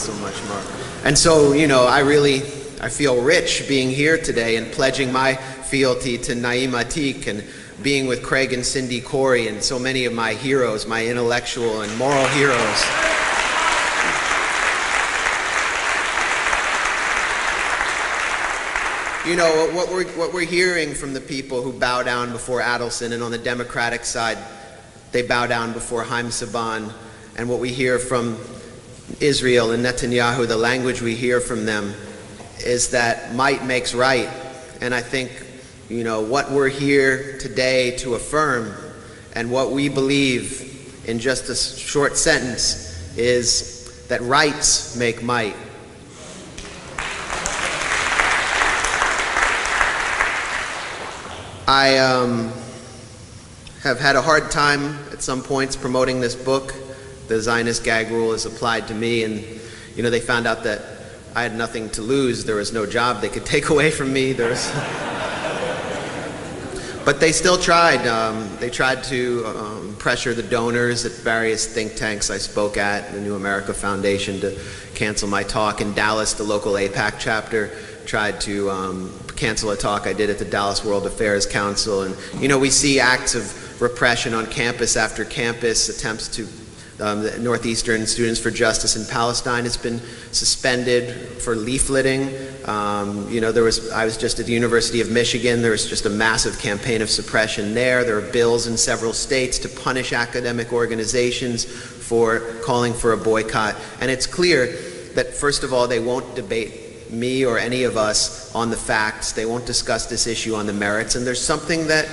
so much more. And so, I feel rich being here today and pledging my fealty to Naim Atik and being with Craig and Cindy Corey and so many of my heroes, my intellectual and moral heroes. What we're hearing from the people who bow down before Adelson, and on the Democratic side, they bow down before Haim Saban, and what we hear from Israel and Netanyahu, the language we hear from them, is that might makes right. And I think, what we're here today to affirm and what we believe in just a short sentence is that rights make might. I have had a hard time at some points promoting this book. The Zionist gag rule is applied to me, and they found out that I had nothing to lose. There was no job they could take away from me. But they still tried. They tried to pressure the donors at various think tanks I spoke at, the New America Foundation, to cancel my talk. In Dallas, the local AIPAC chapter tried to cancel a talk I did at the Dallas World Affairs Council. And, we see acts of repression on campus after campus, attempts to the Northeastern Students for Justice in Palestine has been suspended for leafleting. I was just at the University of Michigan. There was just a massive campaign of suppression there. There are bills in several states to punish academic organizations for calling for a boycott. And it's clear that, first of all, they won't debate me or any of us on the facts. They won't discuss this issue on the merits. And there's something that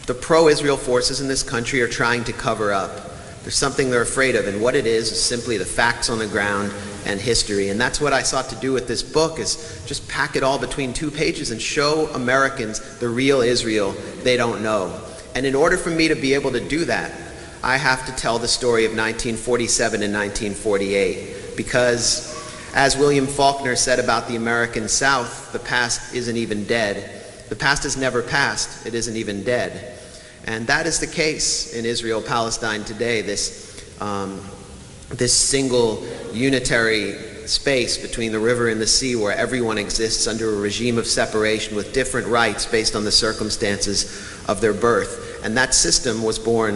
the pro-Israel forces in this country are trying to cover up. There's something they're afraid of, and what it is simply the facts on the ground and history. And that's what I sought to do with this book, is just pack it all between 2 pages and show Americans the real Israel they don't know. And in order for me to be able to do that, I have to tell the story of 1947 and 1948, because as William Faulkner said about the American South, the past isn't even dead. The past is never past, it isn't even dead. And that is the case in Israel-Palestine today, this single unitary space between the river and the sea where everyone exists under a regime of separation with different rights based on the circumstances of their birth. And that system was born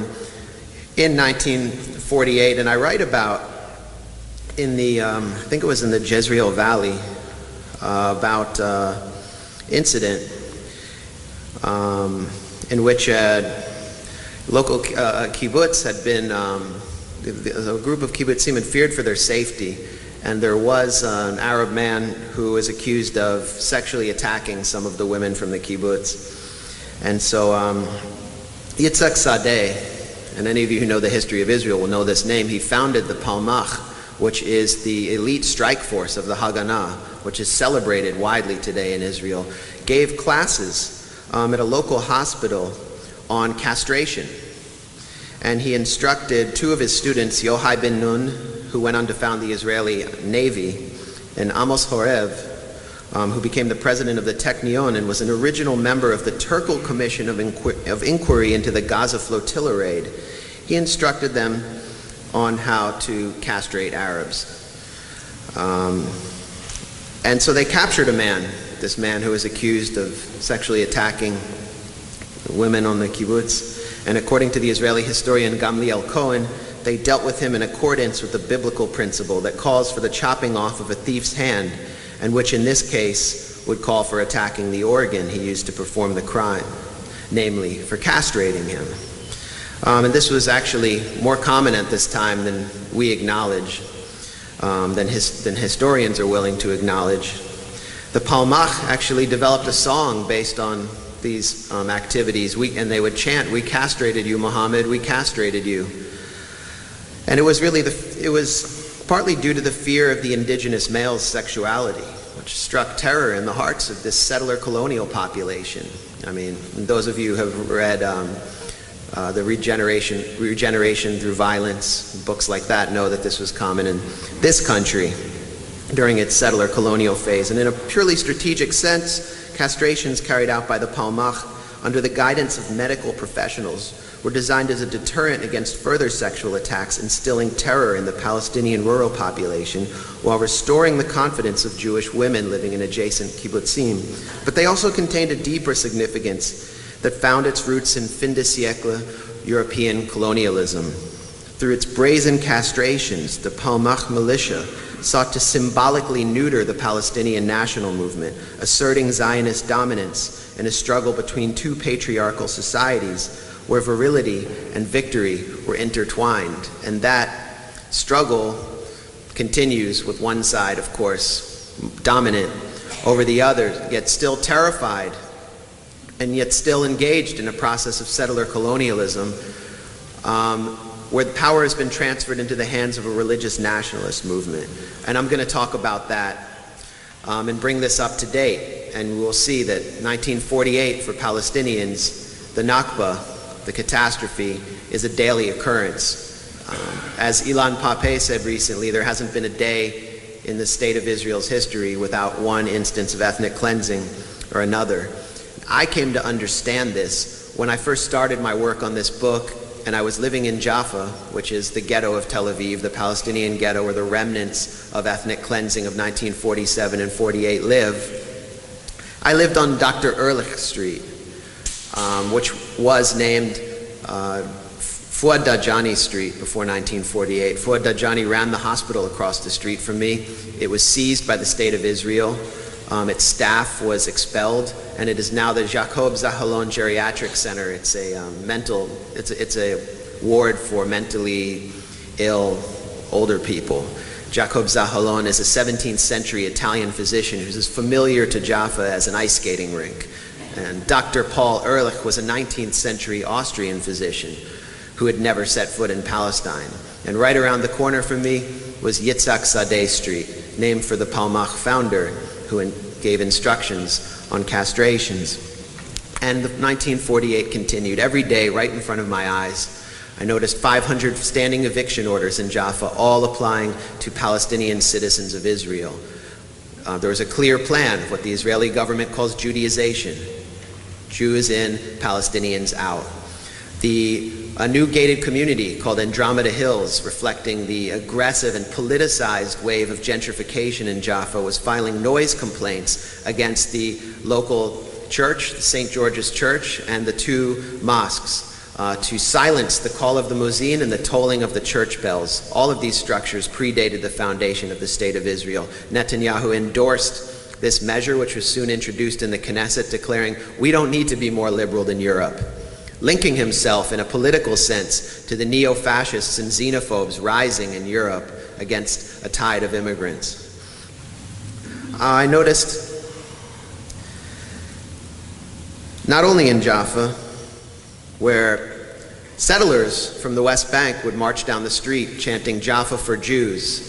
in 1948, and I write about in the, I think it was in the Jezreel Valley, about incident in which a local kibbutz had been, a group of kibbutzim had feared for their safety, and there was an Arab man who was accused of sexually attacking some of the women from the kibbutz. And so Yitzhak Sadeh, and any of you who know the history of Israel will know this name, he founded the Palmach, which is the elite strike force of the Haganah, which is celebrated widely today in Israel, gave classes at a local hospital on castration. And he instructed 2 of his students, Yohai Ben Nun, who went on to found the Israeli Navy, and Amos Horev, who became the president of the Technion and was an original member of the Turkel Commission of Inquiry into the Gaza flotilla raid. He instructed them on how to castrate Arabs. And so they captured a man, this man who was accused of sexually attacking women on the kibbutz. And according to the Israeli historian Gamliel Cohen, they dealt with him in accordance with the biblical principle that calls for the chopping off of a thief's hand, and which in this case would call for attacking the organ he used to perform the crime, namely for castrating him. And this was actually more common at this time than we acknowledge, than historians are willing to acknowledge. The Palmach actually developed a song based on these activities, and they would chant, "We castrated you, Muhammad, we castrated you." And it was really, it was partly due to the fear of the indigenous male's sexuality, which struck terror in the hearts of this settler colonial population. I mean, those of you who have read the Regeneration Through Violence, books like that, know that this was common in this country during its settler colonial phase. And in a purely strategic sense, castrations carried out by the Palmach under the guidance of medical professionals, were designed as a deterrent against further sexual attacks, instilling terror in the Palestinian rural population while restoring the confidence of Jewish women living in adjacent kibbutzim. But they also contained a deeper significance that found its roots in fin de siècle European colonialism. Through its brazen castrations, the Palmach militia sought to symbolically neuter the Palestinian national movement, asserting Zionist dominance in a struggle between two patriarchal societies where virility and victory were intertwined. And that struggle continues with one side, of course, dominant over the other, yet still terrified and yet still engaged in a process of settler colonialism, where the power has been transferred into the hands of a religious nationalist movement. And I'm going to talk about that and bring this up to date. And we'll see that 1948 for Palestinians, the Nakba, the catastrophe, is a daily occurrence. As Ilan Pappé said recently, there hasn't been a day in the state of Israel's history without one instance of ethnic cleansing or another. I came to understand this when I first started my work on this book, and I was living in Jaffa, which is the ghetto of Tel Aviv, the Palestinian ghetto where the remnants of ethnic cleansing of 1947 and 48 live. I lived on Dr. Ehrlich Street, which was named Fuad Dajani Street before 1948. Fuad Dajani ran the hospital across the street from me. It was seized by the state of Israel. Its staff was expelled, and it is now the Jacob Zahalon Geriatric Center. It's a ward for mentally ill older people. Jacob Zahalon is a 17th century Italian physician who's as familiar to Jaffa as an ice skating rink. And Dr. Paul Ehrlich was a 19th century Austrian physician who had never set foot in Palestine. And right around the corner from me was Yitzhak Sadeh Street, named for the Palmach founder who gave instructions on castrations. And 1948 continued. Every day, right in front of my eyes, I noticed 500 standing eviction orders in Jaffa, all applying to Palestinian citizens of Israel. There was a clear plan of what the Israeli government calls Judaization. Jews in, Palestinians out. A new gated community called Andromeda Hills, reflecting the aggressive and politicized wave of gentrification in Jaffa, was filing noise complaints against the local church, the St. George's Church, and the two mosques to silence the call of the muezzin and the tolling of the church bells. All of these structures predated the foundation of the State of Israel. Netanyahu endorsed this measure, which was soon introduced in the Knesset, declaring, "We don't need to be more liberal than Europe," linking himself in a political sense to the neo-fascists and xenophobes rising in Europe against a tide of immigrants. I noticed, not only in Jaffa, where settlers from the West Bank would march down the street chanting "Jaffa for Jews,"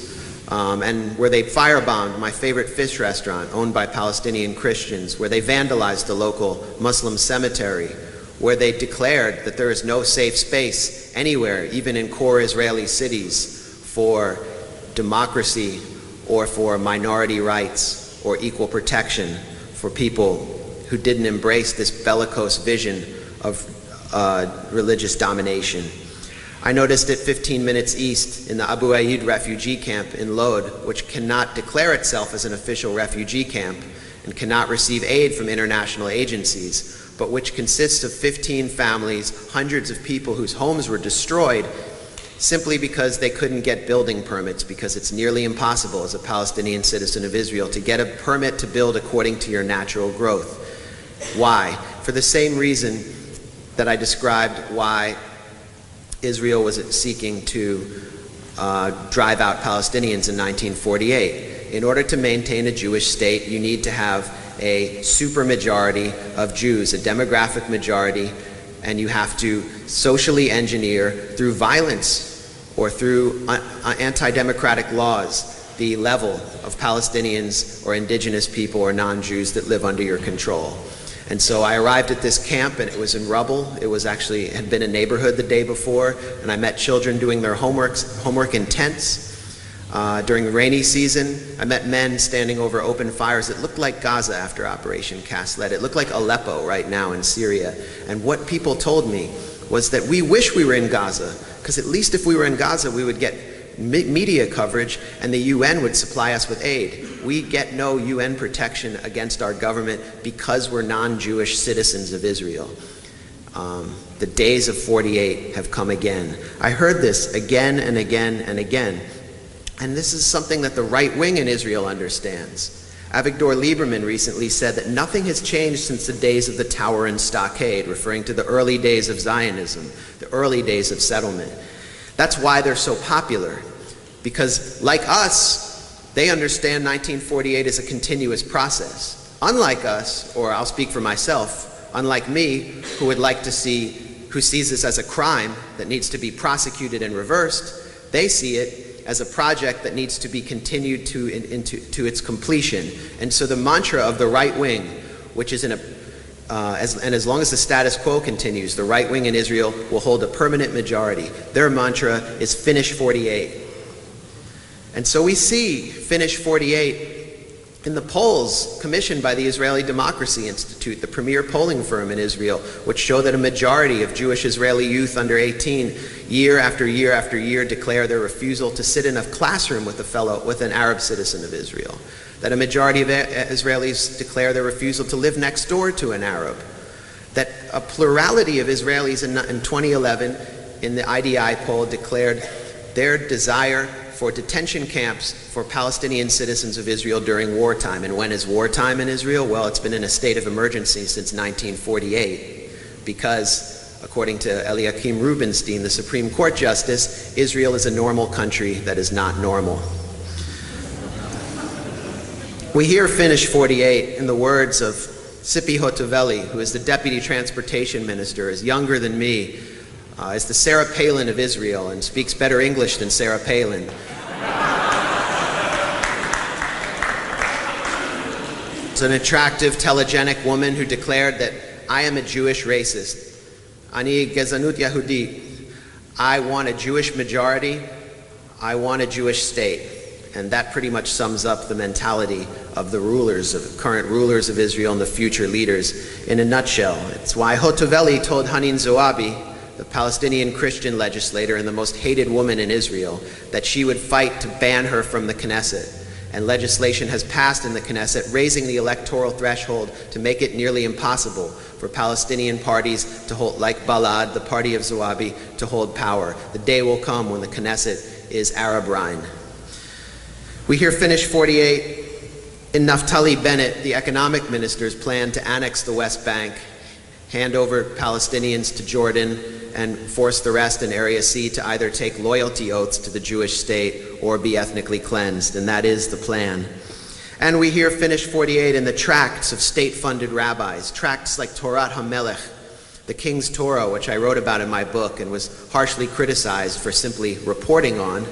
and where they firebombed my favorite fish restaurant owned by Palestinian Christians, where they vandalized the local Muslim cemetery, where they declared that there is no safe space anywhere, even in core Israeli cities, for democracy or for minority rights or equal protection for people who didn't embrace this bellicose vision of religious domination. I noticed it 15 minutes east in the Abu Aid refugee camp in Lod, which cannot declare itself as an official refugee camp and cannot receive aid from international agencies, but which consists of 15 families, hundreds of people whose homes were destroyed simply because they couldn't get building permits, because it's nearly impossible as a Palestinian citizen of Israel to get a permit to build according to your natural growth. Why? For the same reason that I described why Israel was seeking to drive out Palestinians in 1948. In order to maintain a Jewish state, you need to have a supermajority of Jews, a demographic majority, and you have to socially engineer through violence or through anti-democratic laws the level of Palestinians or indigenous people or non-Jews that live under your control. And so I arrived at this camp, and it was in rubble. It was actually had been a neighborhood the day before, and I met children doing their homework in tents. During the rainy season, I met men standing over open fires that looked like Gaza after Operation Cast Lead. It looked like Aleppo right now in Syria. And what people told me was that we wish we were in Gaza, because at least if we were in Gaza, we would get media coverage and the UN would supply us with aid. We get no UN protection against our government because we're non-Jewish citizens of Israel. The days of 48 have come again. I heard this again and again and again. And this is something that the right wing in Israel understands. Avigdor Lieberman recently said that nothing has changed since the days of the Tower and Stockade, referring to the early days of Zionism, the early days of settlement. That's why they're so popular, because like us, they understand 1948 as a continuous process. Unlike us, or I'll speak for myself, unlike me, who sees this as a crime that needs to be prosecuted and reversed, they see it as a project that needs to be continued to its completion. And so the mantra of the right wing, which is as long as the status quo continues, the right wing in Israel will hold a permanent majority. Their mantra is finish 48. And so we see finish 48 in the polls commissioned by the Israeli Democracy Institute, the premier polling firm in Israel, which show that a majority of Jewish Israeli youth under 18 year after year after year declare their refusal to sit in a classroom with an Arab citizen of Israel. That a majority of Israelis declare their refusal to live next door to an Arab. That a plurality of Israelis in 2011 in the IDI poll declared their desire for detention camps for Palestinian citizens of Israel during wartime. And when is wartime in Israel? Well, it's been in a state of emergency since 1948 because, according to Eliakim Rubinstein, the Supreme Court Justice, Israel is a normal country that is not normal. We hear finish 48 in the words of Tzipi Hotovely, who is the Deputy Transportation Minister, is younger than me, is the Sarah Palin of Israel and speaks better English than Sarah Palin. It's an attractive, telegenic woman who declared that I am a Jewish racist. Ani gezanut Yehudi. I want a Jewish majority. I want a Jewish state. And that pretty much sums up the mentality of the current rulers of Israel and the future leaders in a nutshell. It's why Hotovely told Hanin Zoabi, the Palestinian Christian legislator and the most hated woman in Israel, that she would fight to ban her from the Knesset. And legislation has passed in the Knesset, raising the electoral threshold to make it nearly impossible for Palestinian parties to hold, like Balad, the party of Zoabi, to hold power. The day will come when the Knesset is Arab Rhine. We hear finish 48 in Naftali Bennett, the economic minister's plan to annex the West Bank, hand over Palestinians to Jordan, and force the rest in Area C to either take loyalty oaths to the Jewish state or be ethnically cleansed, and that is the plan. And we hear finish 48 in the tracts of state-funded rabbis, tracts like Torat HaMelech, the King's Torah, which I wrote about in my book and was harshly criticized for simply reporting on.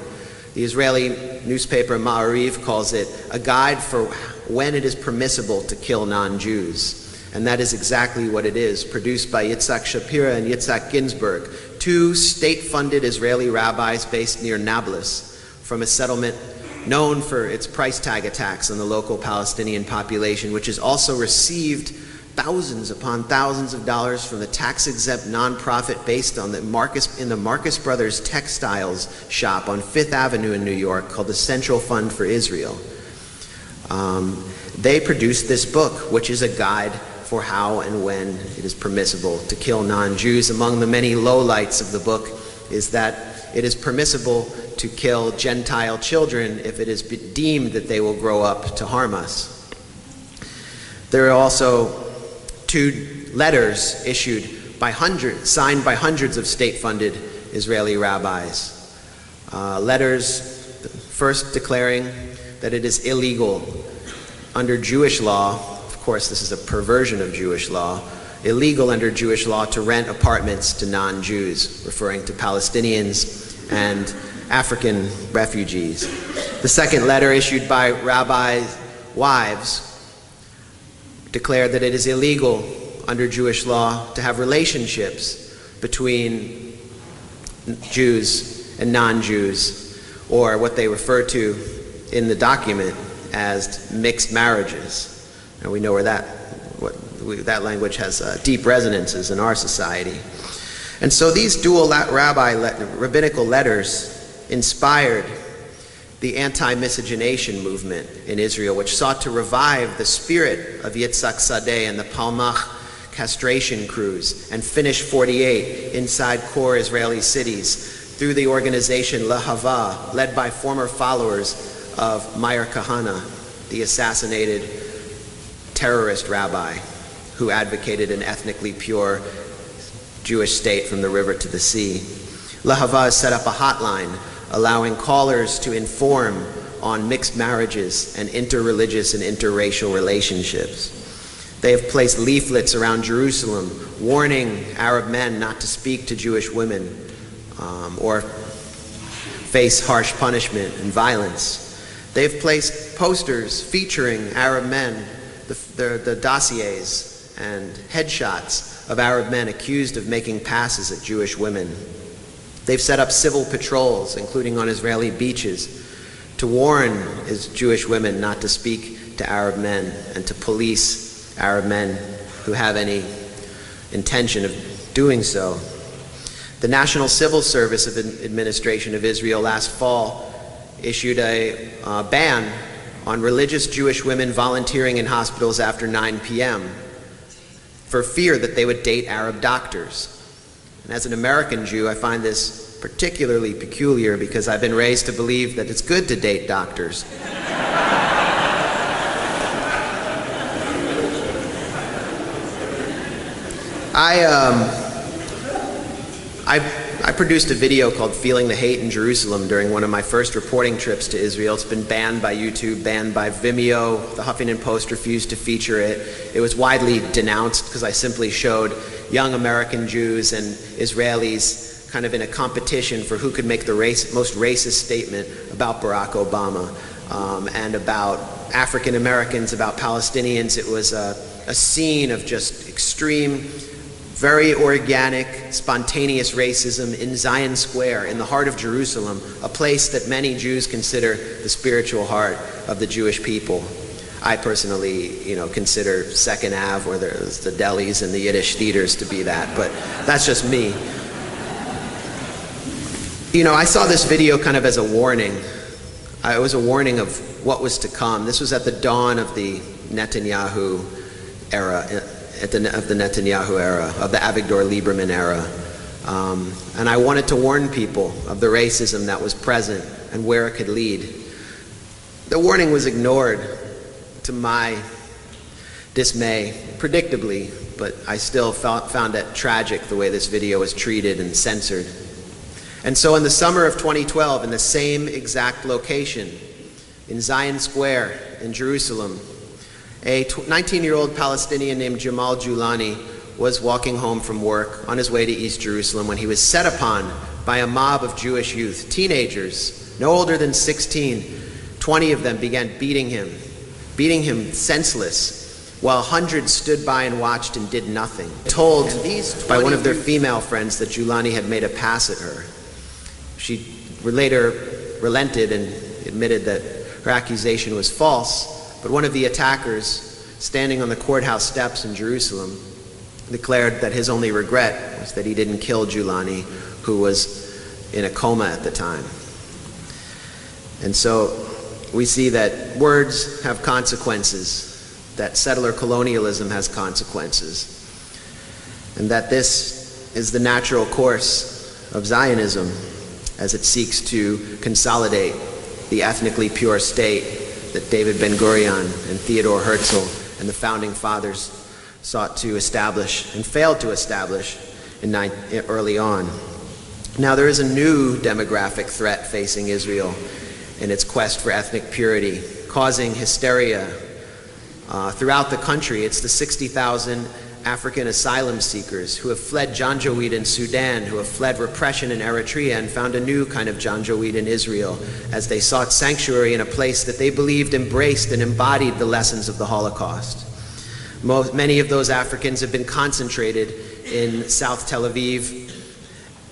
The Israeli newspaper Ma'ariv calls it a guide for when it is permissible to kill non-Jews. And that is exactly what it is, produced by Yitzhak Shapira and Yitzhak Ginsburg, two state-funded Israeli rabbis based near Nablus, from a settlement known for its price tag attacks on the local Palestinian population, which has also received thousands upon thousands of dollars from the tax-exempt nonprofit based on the Marcus Brothers textiles shop on Fifth Avenue in New York called the Central Fund for Israel. They produced this book, which is a guide for how and when it is permissible to kill non-Jews. Among the many lowlights of the book is that it is permissible to kill Gentile children if it is deemed that they will grow up to harm us. There are also two letters issued by signed by hundreds of state-funded Israeli rabbis. Letters first declaring that it is illegal under Jewish law. Of course, this is a perversion of Jewish law, illegal under Jewish law to rent apartments to non-Jews, referring to Palestinians and African refugees. The second letter, issued by rabbis' wives, declared that it is illegal under Jewish law to have relationships between Jews and non-Jews, or what they refer to in the document as mixed marriages. And we know where that language has deep resonances in our society. And so these dual rabbinical letters inspired the anti-miscegenation movement in Israel, which sought to revive the spirit of Yitzhak Sadeh and the Palmach castration crews and finish 48 inside core Israeli cities through the organization Lahava, led by former followers of Meir Kahane, the assassinated terrorist rabbi who advocated an ethnically pure Jewish state from the river to the sea. Lahava has set up a hotline allowing callers to inform on mixed marriages and interreligious and interracial relationships. They have placed leaflets around Jerusalem warning Arab men not to speak to Jewish women or face harsh punishment and violence. They've placed posters featuring Arab men, the dossiers and headshots of Arab men accused of making passes at Jewish women. They've set up civil patrols, including on Israeli beaches, to warn Jewish women not to speak to Arab men and to police Arab men who have any intention of doing so. The National Civil Service Administration of Israel last fall issued a ban on religious Jewish women volunteering in hospitals after 9 p.m. for fear that they would date Arab doctors. And as an American Jew, I find this particularly peculiar because I've been raised to believe that it's good to date doctors. I produced a video called Feeling the Hate in Jerusalem during one of my first reporting trips to Israel. It's been banned by YouTube, banned by Vimeo. The Huffington Post refused to feature it. It was widely denounced because I simply showed young American Jews and Israelis kind of in a competition for who could make the most racist statement about Barack Obama and about African Americans, about Palestinians. It was a scene of just extreme, very organic, spontaneous racism in Zion Square, in the heart of Jerusalem, a place that many Jews consider the spiritual heart of the Jewish people. I personally, consider Second Ave, where there's the delis and the Yiddish theaters, to be that, but that's just me. I saw this video kind of as a warning. It was a warning of what was to come. This was at the dawn of the Netanyahu era, of the Avigdor Lieberman era. And I wanted to warn people of the racism that was present and where it could lead. The warning was ignored, to my dismay, predictably, but I still found it tragic the way this video was treated and censored. And so in the summer of 2012, in the same exact location, in Zion Square in Jerusalem, a 19-year-old Palestinian named Jamal Julani was walking home from work on his way to East Jerusalem when he was set upon by a mob of Jewish youth, teenagers, no older than 16. 20 of them began beating him senseless, while hundreds stood by and watched and did nothing. Told by one of their female friends that Julani had made a pass at her. She later relented and admitted that her accusation was false. But one of the attackers, standing on the courthouse steps in Jerusalem, declared that his only regret was that he didn't kill Julani, who was in a coma at the time. And so we see that words have consequences, that settler colonialism has consequences, and that this is the natural course of Zionism as it seeks to consolidate the ethnically pure state that David Ben-Gurion and Theodore Herzl and the founding fathers sought to establish and failed to establish early on. Now there is a new demographic threat facing Israel in its quest for ethnic purity, causing hysteria throughout the country. It's the 60,000 African asylum seekers who have fled Janjaweed in Sudan, who have fled repression in Eritrea and found a new kind of Janjaweed in Israel as they sought sanctuary in a place that they believed embraced and embodied the lessons of the Holocaust. Many of those Africans have been concentrated in South Tel Aviv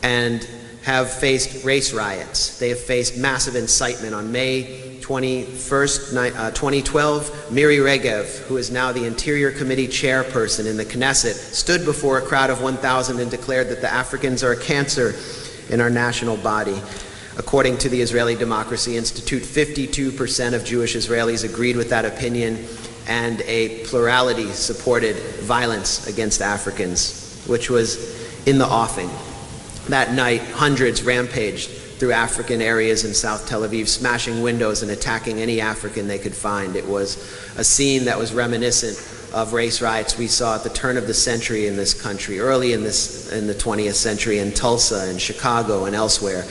and have faced race riots. They have faced massive incitement. On May 21st, 2012, Miri Regev, who is now the Interior Committee chairperson in the Knesset, stood before a crowd of 1,000 and declared that the Africans are a cancer in our national body. According to the Israeli Democracy Institute, 52% of Jewish Israelis agreed with that opinion, and a plurality supported violence against Africans, which was in the offing. That night, hundreds rampaged through African areas in South Tel Aviv, smashing windows and attacking any African they could find. It was a scene that was reminiscent of race riots we saw at the turn of the century in this country, early in the 20th century in Tulsa and Chicago and elsewhere.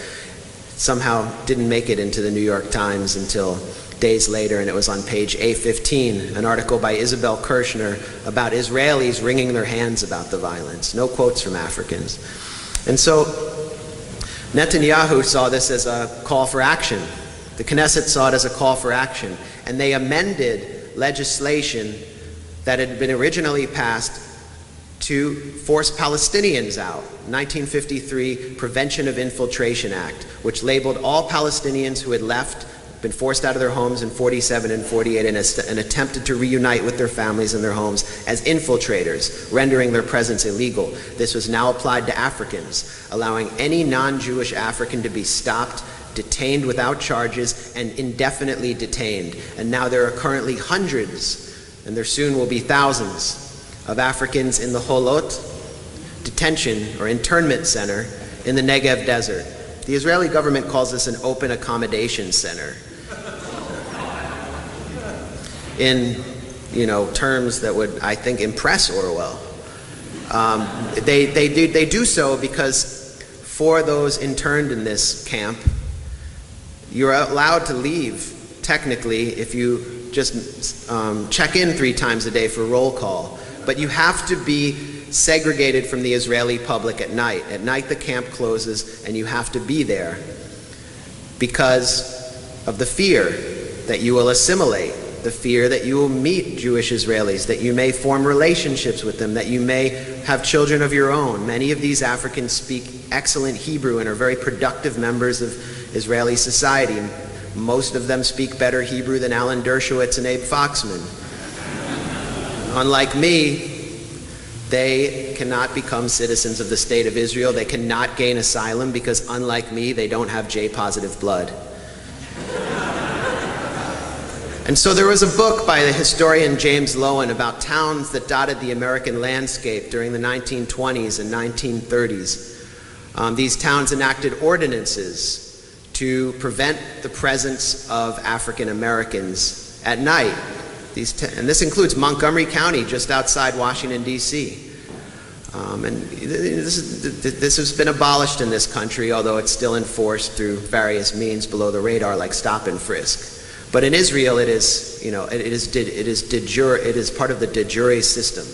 Somehow didn't make it into the New York Times until days later, and it was on page A15, an article by Isabel Kirshner about Israelis wringing their hands about the violence. No quotes from Africans. And so Netanyahu saw this as a call for action. The Knesset saw it as a call for action, and they amended legislation that had been originally passed to force Palestinians out. 1953 Prevention of Infiltration Act, which labeled all Palestinians who had left, been forced out of their homes in 47 and 48 and attempted to reunite with their families and their homes as infiltrators, rendering their presence illegal. This was now applied to Africans, allowing any non-Jewish African to be stopped, detained without charges, and indefinitely detained. And now there are currently hundreds, and there soon will be thousands, of Africans in the Holot detention or internment center in the Negev desert. The Israeli government calls this an open accommodation center, in terms that would, I think, impress Orwell. They do so because for those interned in this camp, you're allowed to leave, technically, if you just check in 3 times a day for roll call. But you have to be segregated from the Israeli public at night. At night the camp closes and you have to be there because of the fear that you will assimilate, the fear that you will meet Jewish Israelis, that you may form relationships with them, that you may have children of your own. Many of these Africans speak excellent Hebrew and are very productive members of Israeli society. Most of them speak better Hebrew than Alan Dershowitz and Abe Foxman. Unlike me, they cannot become citizens of the State of Israel. They cannot gain asylum because, unlike me, they don't have J-positive blood. And so there was a book by the historian James Lowen about towns that dotted the American landscape during the 1920s and 1930s. These towns enacted ordinances to prevent the presence of African Americans at night. And this includes Montgomery County, just outside Washington, D.C. And this has been abolished in this country, although it's still enforced through various means below the radar, like stop and frisk. But in Israel, it is part of the de jure system.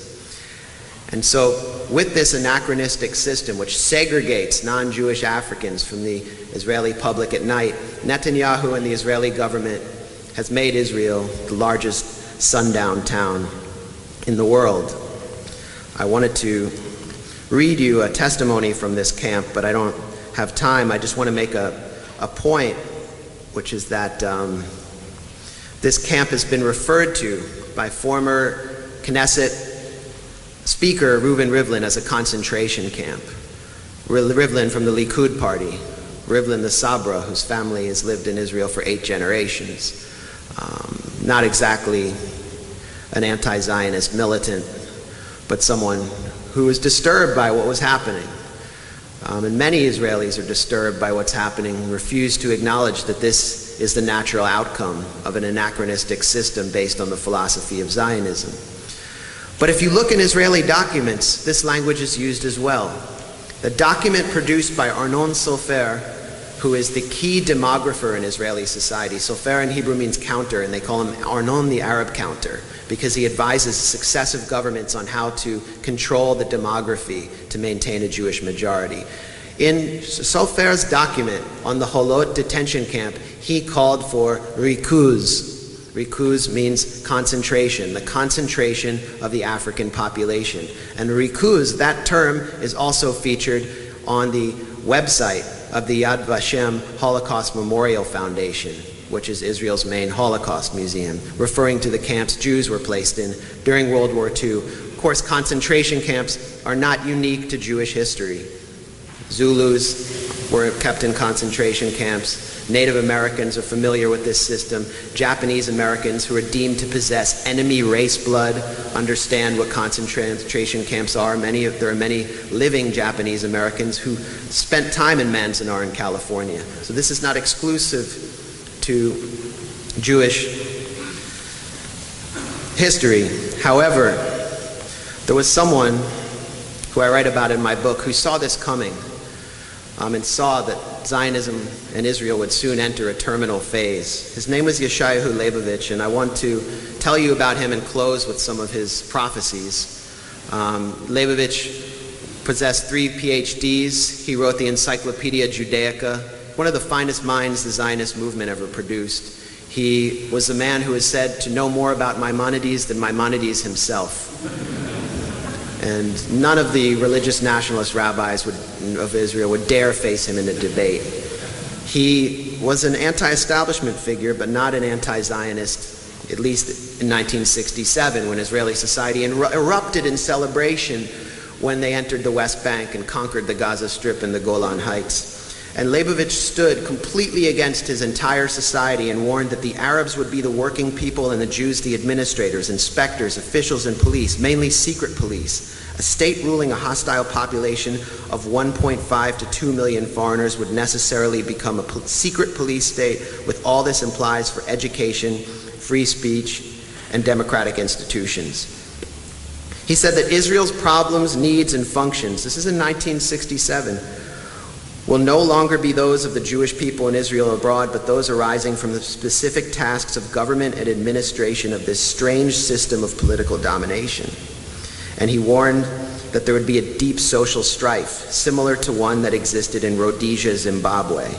And so, with this anachronistic system, which segregates non-Jewish Africans from the Israeli public at night, Netanyahu and the Israeli government has made Israel the largest sundown town in the world. I wanted to read you a testimony from this camp, but I don't have time. I just want to make a point, which is that this camp has been referred to by former Knesset Speaker Reuven Rivlin as a concentration camp. Rivlin from the Likud party, Rivlin the Sabra, whose family has lived in Israel for 8 generations. Not exactly an anti-Zionist militant, but someone who was disturbed by what was happening. And many Israelis are disturbed by what's happening and refuse to acknowledge that this is the natural outcome of an anachronistic system based on the philosophy of Zionism. But if you look in Israeli documents, this language is used as well. The document produced by Arnon Sofer, who is the key demographer in Israeli society. Sofer in Hebrew means counter, and they call him Arnon the Arab counter, because he advises successive governments on how to control the demography to maintain a Jewish majority. In Sofer's document on the Holot detention camp, he called for rikuz. Rikuz means concentration, the concentration of the African population. And rikuz, that term, is also featured on the website of the Yad Vashem Holocaust Memorial Foundation, which is Israel's main Holocaust museum, referring to the camps Jews were placed in during World War II. Of course, concentration camps are not unique to Jewish history. Zulus were kept in concentration camps. Native Americans are familiar with this system. Japanese Americans who are deemed to possess enemy race blood understand what concentration camps are. There are many living Japanese Americans who spent time in Manzanar in California. So this is not exclusive to Jewish history. However, there was someone who I write about in my book who saw this coming and saw that Zionism and Israel would soon enter a terminal phase. His name was Yeshayahu Leibovich, and I want to tell you about him and close with some of his prophecies. Leibovich possessed 3 PhDs. He wrote the Encyclopedia Judaica, one of the finest minds the Zionist movement ever produced. He was a man who is said to know more about Maimonides than Maimonides himself. And none of the religious nationalist rabbis of Israel would dare face him in a debate. He was an anti-establishment figure, but not an anti-Zionist, at least in 1967, when Israeli society erupted in celebration when they entered the West Bank and conquered the Gaza Strip and the Golan Heights. And Leibovich stood completely against his entire society and warned that the Arabs would be the working people and the Jews the administrators, inspectors, officials, and police, mainly secret police. A state ruling a hostile population of 1.5 to 2 million foreigners would necessarily become a secret police state with all this implies for education, free speech, and democratic institutions. He said that Israel's problems, needs, and functions, this is in 1967, will no longer be those of the Jewish people in Israel abroad, but those arising from the specific tasks of government and administration of this strange system of political domination. And he warned that there would be a deep social strife, similar to one that existed in Rhodesia, Zimbabwe.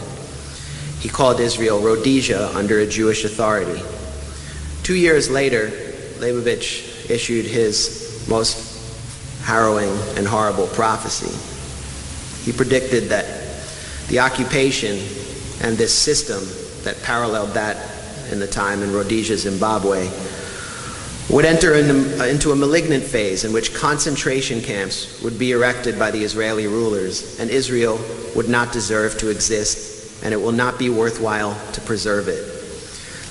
He called Israel Rhodesia under a Jewish authority. 2 years later, Leibovich issued his most harrowing and horrible prophecy. He predicted that the occupation and this system that paralleled that in the time in Rhodesia, Zimbabwe, would enter into a malignant phase in which concentration camps would be erected by the Israeli rulers, and Israel would not deserve to exist, and it will not be worthwhile to preserve it.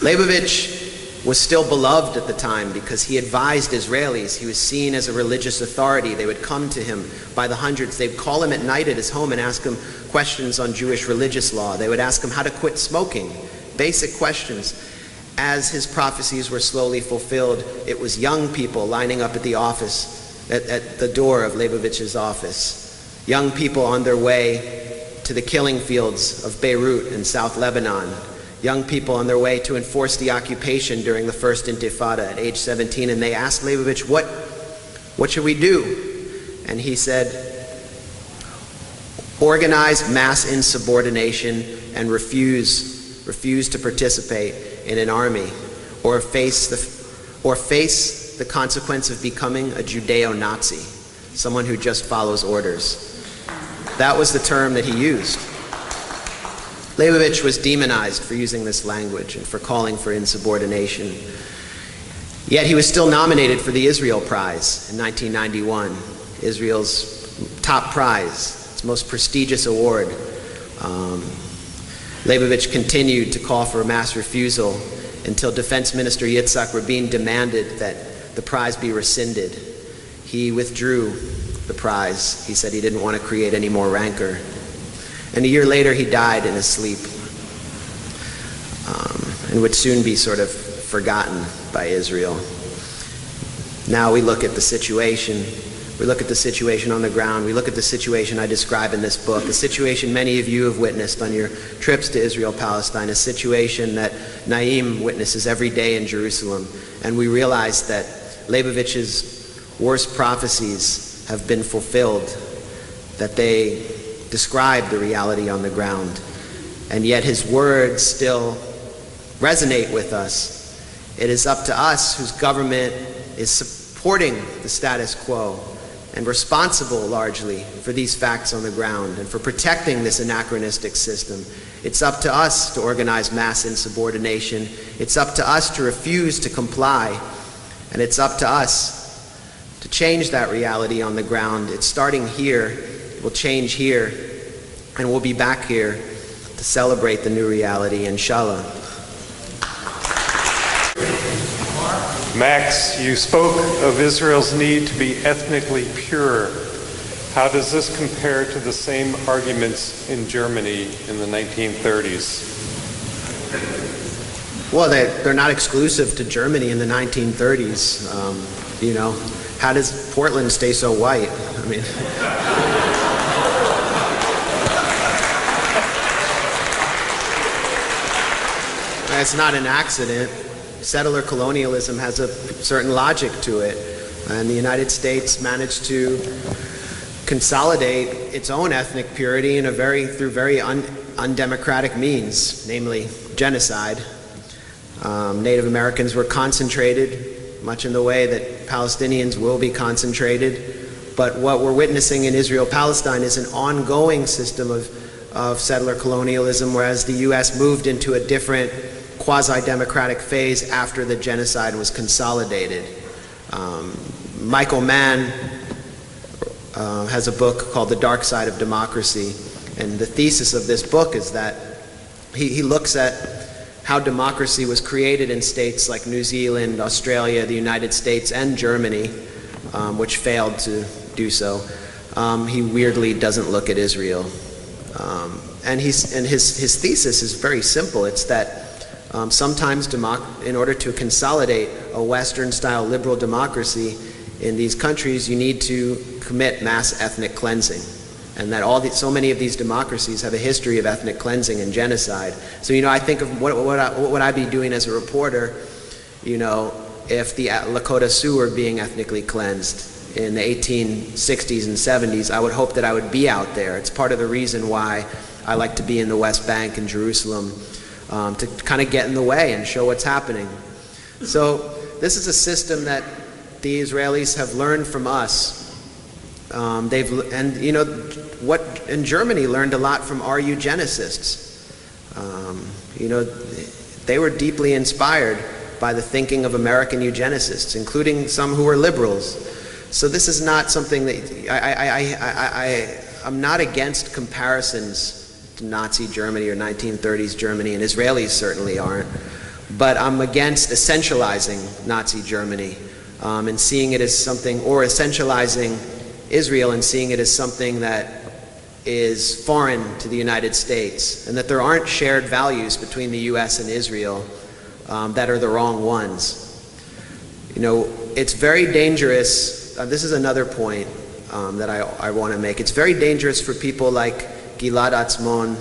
Leibovich was still beloved at the time because he advised Israelis. He was seen as a religious authority. They would come to him by the hundreds. They'd call him at night at his home and ask him questions on Jewish religious law. They would ask him how to quit smoking, basic questions. As his prophecies were slowly fulfilled, it was young people lining up at the office, at the door of Leibovich's office. Young people on their way to the killing fields of Beirut in South Lebanon. Young people on their way to enforce the occupation during the first Intifada at age 17, and they asked Leibovich, what should we do? And he said, organize mass insubordination and refuse to participate in an army, or face the consequence of becoming a Judeo-Nazi, someone who just follows orders. That was the term that he used. Leibovich was demonized for using this language and for calling for insubordination. Yet he was still nominated for the Israel Prize in 1991, Israel's top prize, its most prestigious award. Leibovich continued to call for a mass refusal until Defense Minister Yitzhak Rabin demanded that the prize be rescinded. He withdrew the prize. He said he didn't want to create any more rancor. And a year later, he died in his sleep and would soon be sort of forgotten by Israel. Now we look at the situation. We look at the situation on the ground. We look at the situation I describe in this book, a situation many of you have witnessed on your trips to Israel, Palestine, a situation that Naim witnesses every day in Jerusalem. And we realize that Leibovich's worst prophecies have been fulfilled, that they describe the reality on the ground. And yet his words still resonate with us. It is up to us, whose government is supporting the status quo, and responsible largely for these facts on the ground and for protecting this anachronistic system. It's up to us to organize mass insubordination. It's up to us to refuse to comply. And it's up to us to change that reality on the ground. It's starting here. It will change here. And we'll be back here to celebrate the new reality, inshallah. Max, you spoke of Israel's need to be ethnically pure. How does this compare to the same arguments in Germany in the 1930s? Well, they're not exclusive to Germany in the 1930s. You know, how does Portland stay so white? I mean, it's not an accident. Settler colonialism has a certain logic to it, and the United States managed to consolidate its own ethnic purity in through very undemocratic means, namely genocide. Native Americans were concentrated, much in the way that Palestinians will be concentrated. But what we're witnessing in Israel-Palestine is an ongoing system of settler colonialism, whereas the U.S. moved into a different quasi-democratic phase after the genocide was consolidated. Michael Mann has a book called The Dark Side of Democracy, and the thesis of this book is that he looks at how democracy was created in states like New Zealand, Australia, the United States, and Germany, which failed to do so. He weirdly doesn't look at Israel. And his thesis is very simple. It's that sometimes in order to consolidate a Western-style liberal democracy in these countries, you need to commit mass ethnic cleansing. And that so many of these democracies have a history of ethnic cleansing and genocide. So, you know, I think of what would I be doing as a reporter, you know, if the Lakota Sioux were being ethnically cleansed in the 1860s and 70s. I would hope that I would be out there. It's part of the reason why I like to be in the West Bank and Jerusalem, to kind of get in the way and show what's happening. So this is a system that the Israelis have learned from us. And you know, what in Germany learned a lot from our eugenicists. You know, they were deeply inspired by the thinking of American eugenicists, including some who were liberals. So this is not something that I'm not against comparisons to Nazi Germany or 1930s Germany, and Israelis certainly aren't. But I'm against essentializing Nazi Germany and seeing it as something, or essentializing Israel and seeing it as something that is foreign to the United States, and that there aren't shared values between the US and Israel that are the wrong ones. You know, it's very dangerous. This is another point that I want to make. It's very dangerous for people like Gilad Atzmon,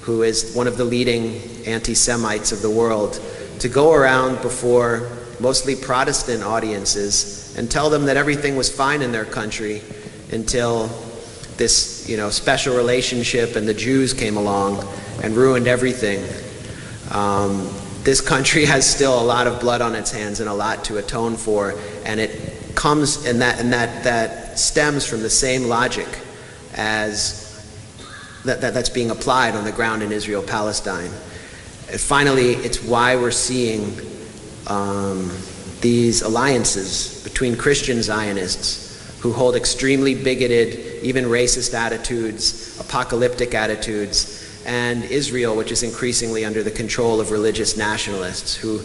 who is one of the leading anti-Semites of the world, to go around before mostly Protestant audiences and tell them that everything was fine in their country until this, you know, special relationship and the Jews came along and ruined everything. This country has still a lot of blood on its hands and a lot to atone for, and it comes, and that stems from the same logic as that's being applied on the ground in Israel-Palestine. And finally, it's why we're seeing these alliances between Christian Zionists who hold extremely bigoted, even racist attitudes, apocalyptic attitudes, and Israel, which is increasingly under the control of religious nationalists who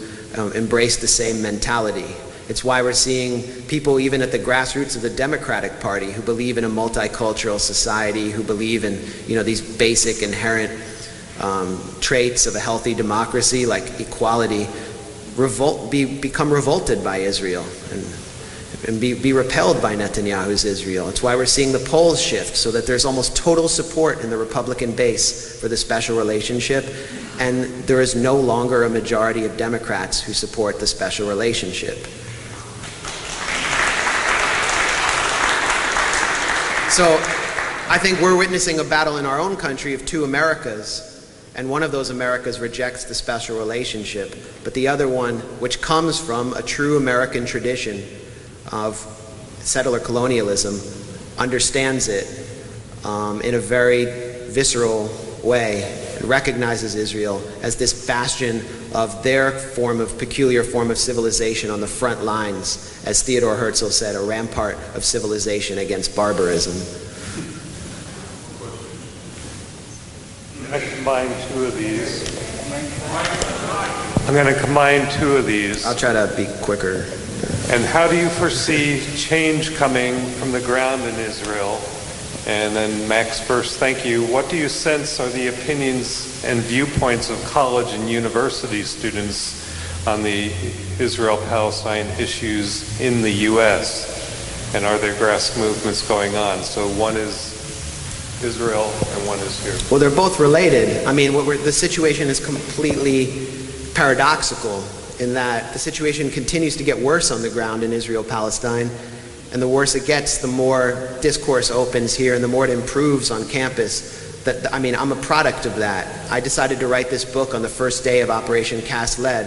embrace the same mentality. It's why we're seeing people even at the grassroots of the Democratic Party who believe in a multicultural society, who believe in, you know, these basic inherent traits of a healthy democracy like equality, become revolted by Israel and be repelled by Netanyahu's Israel. It's why we're seeing the polls shift so that there's almost total support in the Republican base for the special relationship, and there is no longer a majority of Democrats who support the special relationship. So I think we're witnessing a battle in our own country of two Americas, and one of those Americas rejects the special relationship, but the other one, which comes from a true American tradition of settler colonialism, understands it in a very visceral way, and recognizes Israel as this bastion of their peculiar form of civilization on the front lines, as Theodore Herzl said, a rampart of civilization against barbarism. I combine two of these. I'm going to combine two of these. I'll try to be quicker. And how do you foresee change coming from the ground in Israel? And then Max first, thank you. What do you sense are the opinions and viewpoints of college and university students on the Israel-Palestine issues in the U.S.? And are there grassroots movements going on? So one is Israel and one is here. Well, they're both related. I mean, the situation is completely paradoxical in that the situation continues to get worse on the ground in Israel-Palestine, and the worse it gets, the more discourse opens here and the more it improves on campus. I mean, I'm a product of that. I decided to write this book on the first day of Operation Cast Lead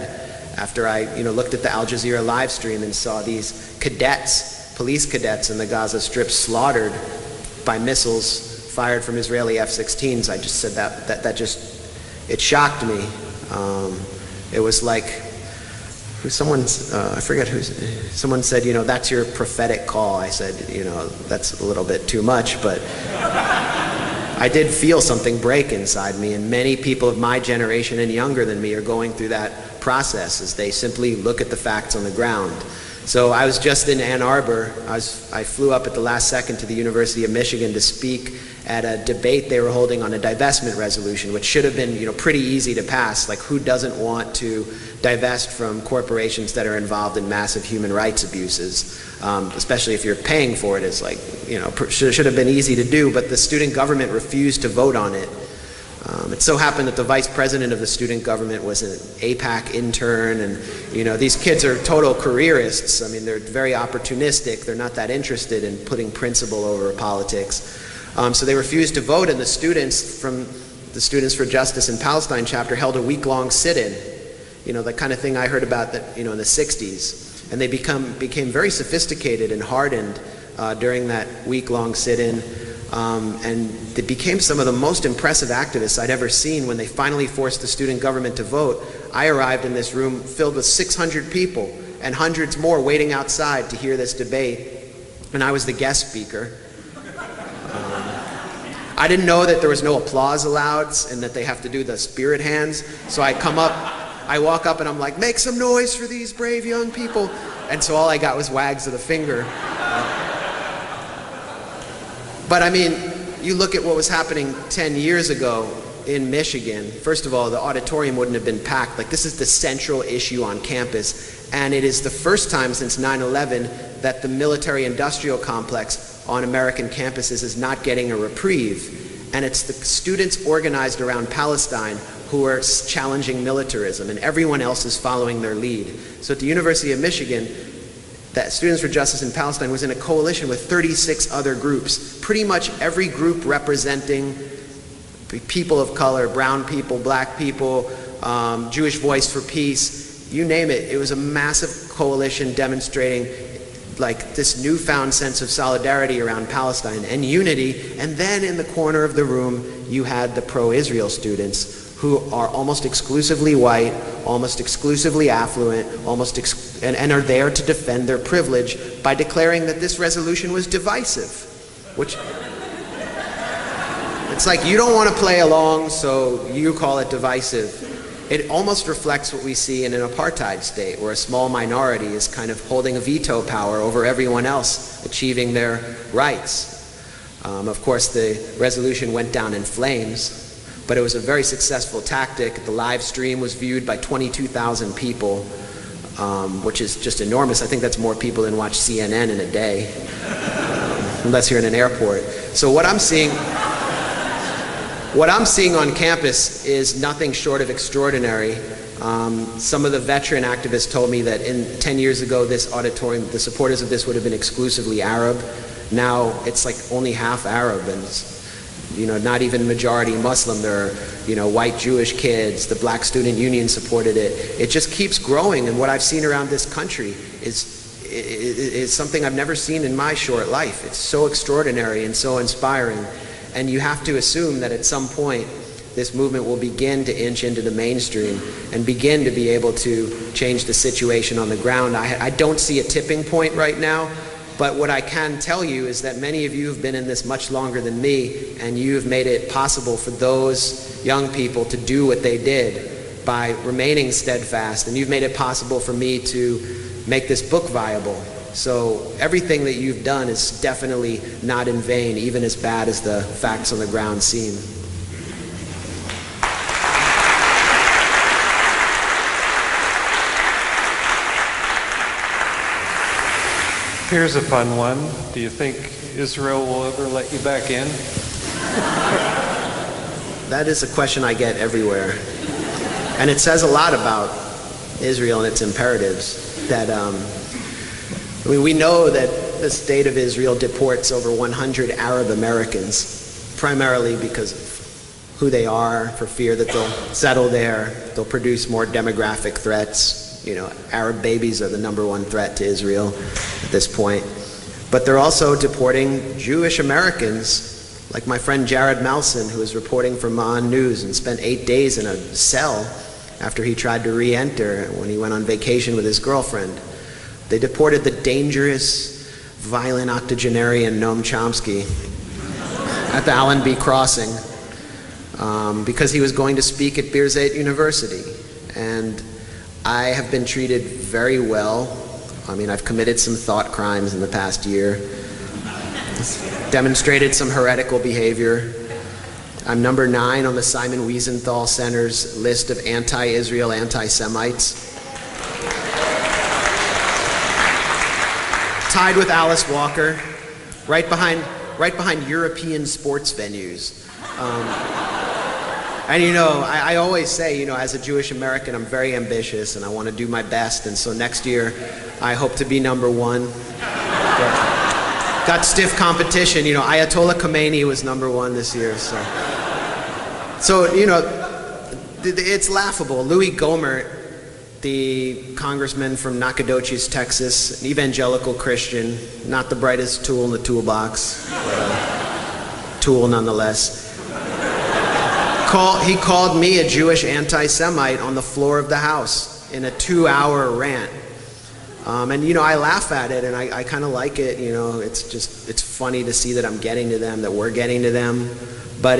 after I looked at the Al Jazeera live stream and saw these cadets, police cadets in the Gaza Strip slaughtered by missiles fired from Israeli F-16s. I just said it shocked me. It was like, someone said, that's your prophetic call. I said, that's a little bit too much, but I did feel something break inside me, and many people of my generation and younger than me are going through that process as they simply look at the facts on the ground. So I was just in Ann Arbor. I flew up at the last second to the University of Michigan to speak at a debate they were holding on a divestment resolution, which should have been pretty easy to pass. Like, who doesn't want to divest from corporations that are involved in massive human rights abuses, especially if you're paying for it? It's like, should have been easy to do, but the student government refused to vote on it. It so happened that the vice president of the student government was an APAC intern, and these kids are total careerists. I mean, they're very opportunistic. They're not that interested in putting principle over politics. So they refused to vote, and the students from the Students for Justice in Palestine chapter held a week-long sit-in. The kind of thing I heard about that, in the 60s. And they became very sophisticated and hardened during that week-long sit-in. And they became some of the most impressive activists I'd ever seen when they finally forced the student government to vote. I arrived in this room filled with 600 people and hundreds more waiting outside to hear this debate, and I was the guest speaker. I didn't know that there was no applause allowed and that they have to do the spirit hands, so I walk up and I'm like, make some noise for these brave young people, and so all I got was wags of the finger. But I mean, you look at what was happening 10 years ago in Michigan. First of all, the auditorium wouldn't have been packed. Like, this is the central issue on campus, and it is the first time since 9/11 that the military-industrial complex on American campuses is not getting a reprieve. And it's the students organized around Palestine who are challenging militarism, and everyone else is following their lead. So at the University of Michigan, that Students for Justice in Palestine was in a coalition with 36 other groups, pretty much every group representing people of color, brown people, black people, Jewish Voice for Peace, you name it. It was a massive coalition demonstrating like this newfound sense of solidarity around Palestine and unity. And then in the corner of the room, you had the pro-Israel students who are almost exclusively white, almost exclusively affluent, and are there to defend their privilege by declaring that this resolution was divisive, which it's like, you don't want to play along, so you call it divisive. It almost reflects what we see in an apartheid state, where a small minority is kind of holding a veto power over everyone else achieving their rights. Of course, the resolution went down in flames, but it was a very successful tactic. The live stream was viewed by 22,000 people, which is just enormous. I think that's more people than watch CNN in a day, unless you're in an airport. So what I'm seeing on campus is nothing short of extraordinary. Some of the veteran activists told me that 10 years ago, this auditorium, the supporters of this would have been exclusively Arab. Now it's like only half Arab, and not even majority Muslim. There are, white Jewish kids. The Black Student Union supported it. It just keeps growing, and what I've seen around this country is is something I've never seen in my short life. It's so extraordinary and so inspiring. And you have to assume that at some point this movement will begin to inch into the mainstream and begin to be able to change the situation on the ground. I don't see a tipping point right now, but what I can tell you is that many of you have been in this much longer than me, and you've made it possible for those young people to do what they did by remaining steadfast, and you've made it possible for me to make this book viable. So everything that you've done is definitely not in vain, even as bad as the facts on the ground seem. Here's a fun one. Do you think Israel will ever let you back in? That is a question I get everywhere. And it says a lot about Israel and its imperatives. That, we know that the state of Israel deports over 100 Arab Americans, primarily because of who they are, for fear that they'll settle there, they'll produce more demographic threats. You know, Arab babies are the #1 threat to Israel at this point. But they're also deporting Jewish Americans, like my friend Jared Malson, who was reporting for Ma'an News and spent 8 days in a cell after he tried to re-enter when he went on vacation with his girlfriend. They deported the dangerous, violent octogenarian Noam Chomsky at the Allenby Crossing because he was going to speak at Birzeit University. And I have been treated very well. I mean, I've committed some thought crimes in the past year, demonstrated some heretical behavior. I'm number 9 on the Simon Wiesenthal Center's list of anti-Israel anti-Semites. Tied with Alice Walker, right behind European sports venues. And you know, I always say, you know, as a Jewish American, I'm very ambitious and I want to do my best. And so next year, I hope to be #1. Got stiff competition. You know, Ayatollah Khomeini was #1 this year. So you know, it's laughable. Louis Gohmert, the congressman from Nacogdoches, Texas, an evangelical Christian, not the brightest tool in the toolbox, but a tool nonetheless. He called me a Jewish anti-Semite on the floor of the House in a 2-hour rant. And you know, I laugh at it and I kind of like it. You know, it's funny to see that I'm getting to them, that we're getting to them. But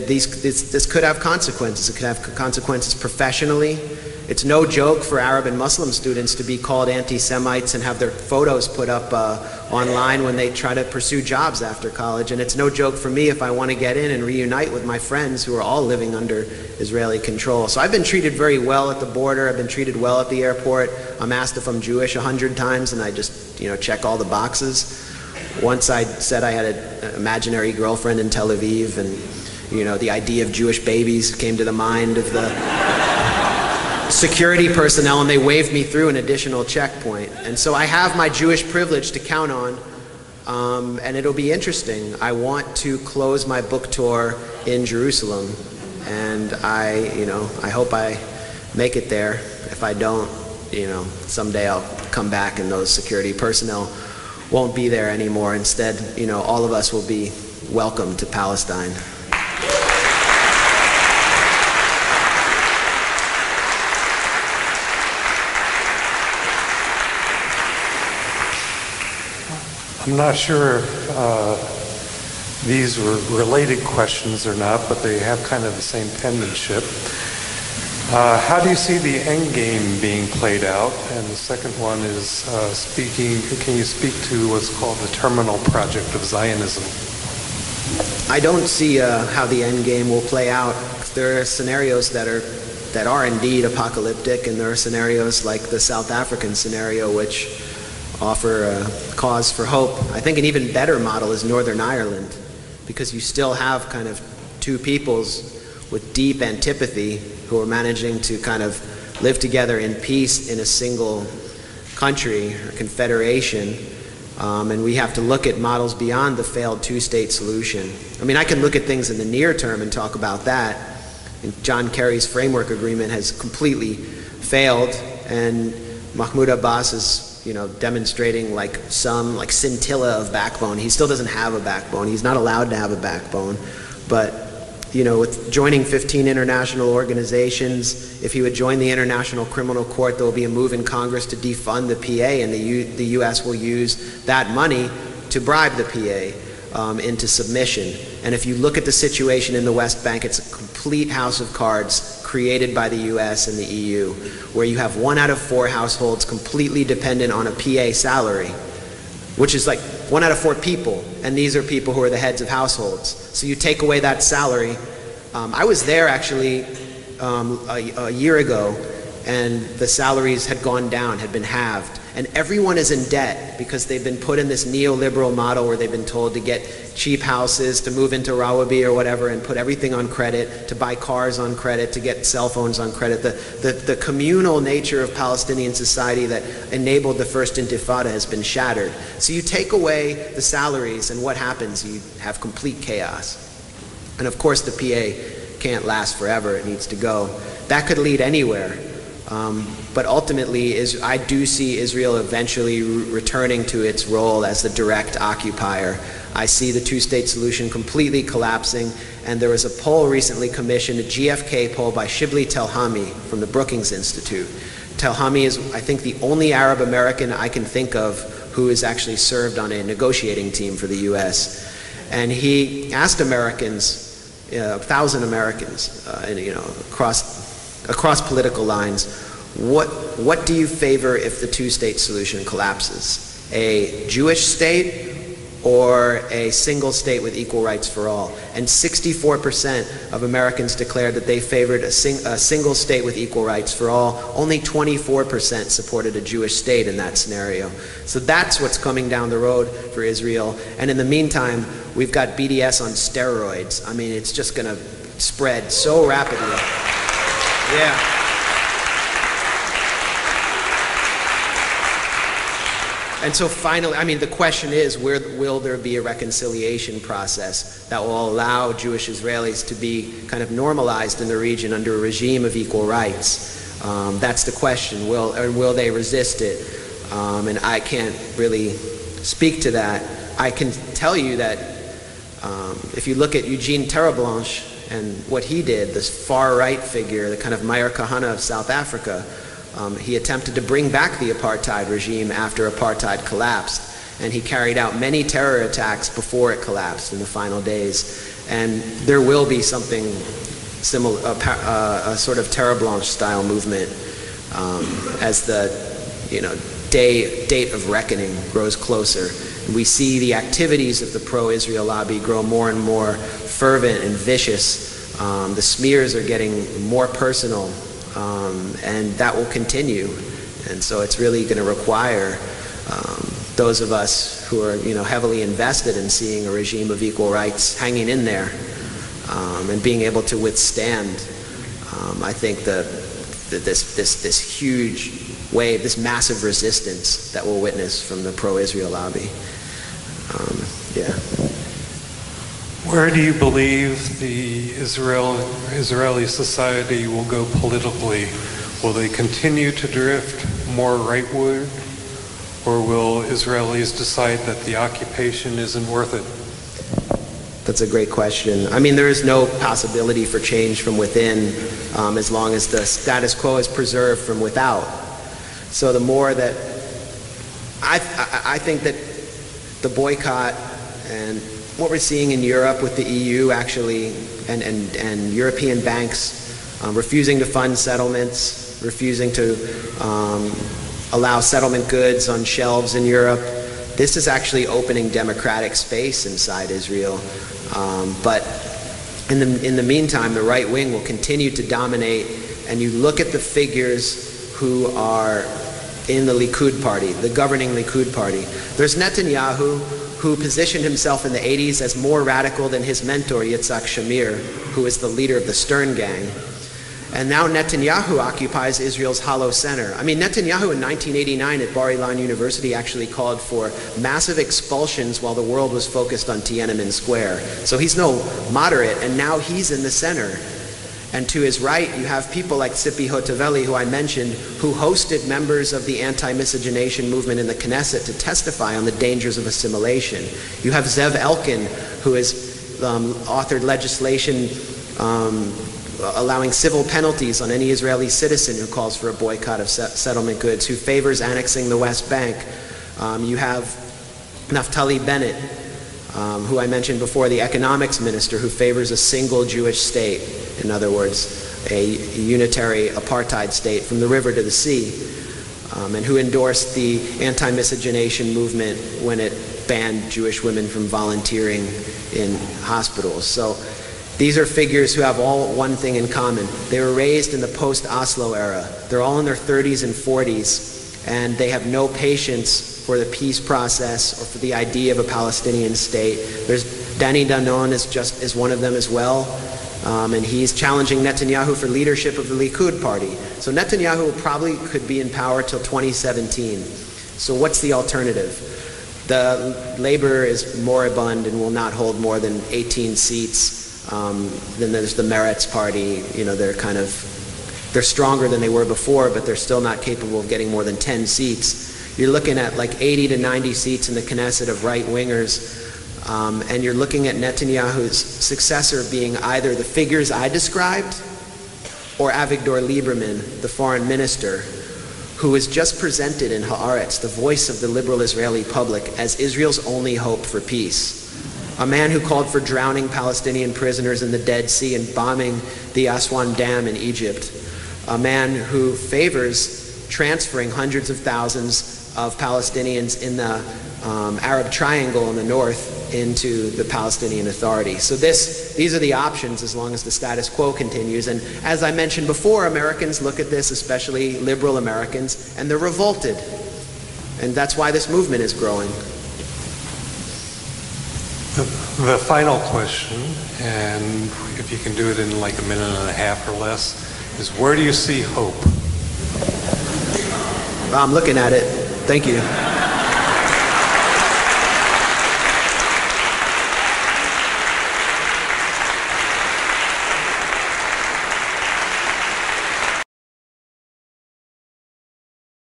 this could have consequences. It could have consequences professionally. It's no joke for Arab and Muslim students to be called anti-Semites and have their photos put up online when they try to pursue jobs after college. And it's no joke for me if I want to get in and reunite with my friends who are all living under Israeli control. So I've been treated very well at the border. I've been treated well at the airport. I'm asked if I'm Jewish 100 times, and I just, you know, check all the boxes. Once I said I had an imaginary girlfriend in Tel Aviv, and, you know, the idea of Jewish babies came to the mind of the security personnel, and they waved me through an additional checkpoint. And so I have my Jewish privilege to count on, and it'll be interesting. I want to close my book tour in Jerusalem, and I hope I make it there. If I don't, you know, someday I'll come back and those security personnel won't be there anymore. Instead, you know, all of us will be welcome to Palestine. I'm not sure if these were related questions or not, but they have kind of the same penmanship. How do you see the end game being played out? And the second one is can you speak to what's called the terminal project of Zionism? I don't see how the end game will play out. There are scenarios that are indeed apocalyptic, and there are scenarios like the South African scenario which offer a cause for hope. I think an even better model is Northern Ireland, because you still have kind of two peoples with deep antipathy who are managing to kind of live together in peace in a single country or confederation. And we have to look at models beyond the failed two-state solution. I mean, I can look at things in the near term and talk about that. And John Kerry's framework agreement has completely failed, and Mahmoud Abbas is demonstrating like some like scintilla of backbone. He still doesn't have a backbone. He's not allowed to have a backbone. But with joining 15 international organizations, if he would join the International Criminal Court, there will be a move in Congress to defund the PA, and the U.S. will use that money to bribe the PA into submission. And if you look at the situation in the West Bank, it's a complete house of cards created by the U.S. and the EU, where you have 1 out of 4 households completely dependent on a PA salary, which is like 1 out of 4 people, and these are people who are the heads of households. So you take away that salary. I was there actually a year ago, and the salaries had gone down, had been halved. And everyone is in debt because they've been put in this neoliberal model where they've been told to get cheap houses, to move into Rawabi or whatever, and put everything on credit, to buy cars on credit, to get cell phones on credit. The communal nature of Palestinian society that enabled the first intifada has been shattered. So you take away the salaries, and what happens? You have complete chaos. And of course the PA can't last forever. It needs to go. That could lead anywhere. But ultimately, I do see Israel eventually returning to its role as the direct occupier. I see the two-state solution completely collapsing, and there was a poll recently commissioned, a GFK poll by Shibli Telhami from the Brookings Institute. Telhami is, I think, the only Arab American I can think of who has actually served on a negotiating team for the U.S. And he asked Americans, 1,000 Americans, across political lines, what do you favor if the two-state solution collapses? A Jewish state or a single state with equal rights for all? And 64% of Americans declared that they favored a single state with equal rights for all. Only 24% supported a Jewish state in that scenario. So that's what's coming down the road for Israel. And in the meantime, we've got BDS on steroids. I mean, it's just going to spread so rapidly. Yeah. And so finally, I mean, the question is, will there be a reconciliation process that will allow Jewish Israelis to be kind of normalized in the region under a regime of equal rights? That's the question. Will they resist it? And I can't really speak to that. I can tell you that if you look at Eugene Terreblanche and what he did, this far-right figure, the kind of Meir Kahane of South Africa, he attempted to bring back the apartheid regime after apartheid collapsed, and he carried out many terror attacks before it collapsed in the final days. And there will be something similar, a sort of Terreblanche-style movement as the date of reckoning grows closer. We see the activities of the pro-Israel lobby grow more and more fervent and vicious. The smears are getting more personal. And that will continue, and so it's really going to require those of us who are, heavily invested in seeing a regime of equal rights hanging in there and being able to withstand. I think this huge wave, this massive resistance that we'll witness from the pro-Israel lobby. Yeah. Where do you believe the Israeli society will go politically? Will they continue to drift more rightward, or will Israelis decide that the occupation isn't worth it? That's a great question. I mean, there is no possibility for change from within as long as the status quo is preserved from without. So the more that I think that the boycott and what we're seeing in Europe with the EU actually and European banks refusing to fund settlements, refusing to allow settlement goods on shelves in Europe, this is actually opening democratic space inside Israel. But in the meantime, the right wing will continue to dominate, and you look at the figures who are in the Likud party, the governing Likud party. There's Netanyahu, who positioned himself in the 80s as more radical than his mentor, Yitzhak Shamir, who is the leader of the Stern Gang. And now Netanyahu occupies Israel's hollow center. I mean, Netanyahu in 1989 at Bar-Ilan University actually called for massive expulsions while the world was focused on Tiananmen Square. So he's no moderate, and now he's in the center. And to his right, you have people like Tzipi Hotovely, who I mentioned, who hosted members of the anti-miscegenation movement in the Knesset to testify on the dangers of assimilation. You have Zev Elkin, who has authored legislation allowing civil penalties on any Israeli citizen who calls for a boycott of settlement goods, who favors annexing the West Bank. You have Naftali Bennett, who I mentioned before, the economics minister, who favors a single Jewish state, in other words, a unitary apartheid state from the river to the sea, and who endorsed the anti-miscegenation movement when it banned Jewish women from volunteering in hospitals. So these are figures who have all one thing in common. They were raised in the post-Oslo era. They're all in their 30s and 40s, and they have no patience for the peace process or for the idea of a Palestinian state. There's Danny Danon is one of them as well, and he's challenging Netanyahu for leadership of the Likud party. So Netanyahu probably could be in power till 2017. So what's the alternative? The Labor is moribund and will not hold more than 18 seats. Then there's the Meretz party. You know, they're stronger than they were before, but they're still not capable of getting more than 10 seats. You're looking at like 80 to 90 seats in the Knesset of right-wingers, and you're looking at Netanyahu's successor being either the figures I described or Avigdor Lieberman, the foreign minister, who was just presented in Haaretz, the voice of the liberal Israeli public, as Israel's only hope for peace. A man who called for drowning Palestinian prisoners in the Dead Sea and bombing the Aswan Dam in Egypt. A man who favors transferring hundreds of thousands of Palestinians in the Arab Triangle in the north into the Palestinian Authority. So these are the options as long as the status quo continues. And as I mentioned before, Americans look at this, especially liberal Americans, and they're revolted. And that's why this movement is growing. The final question, and if you can do it in like a minute and a half or less, is where do you see hope? I'm looking at it. Thank you.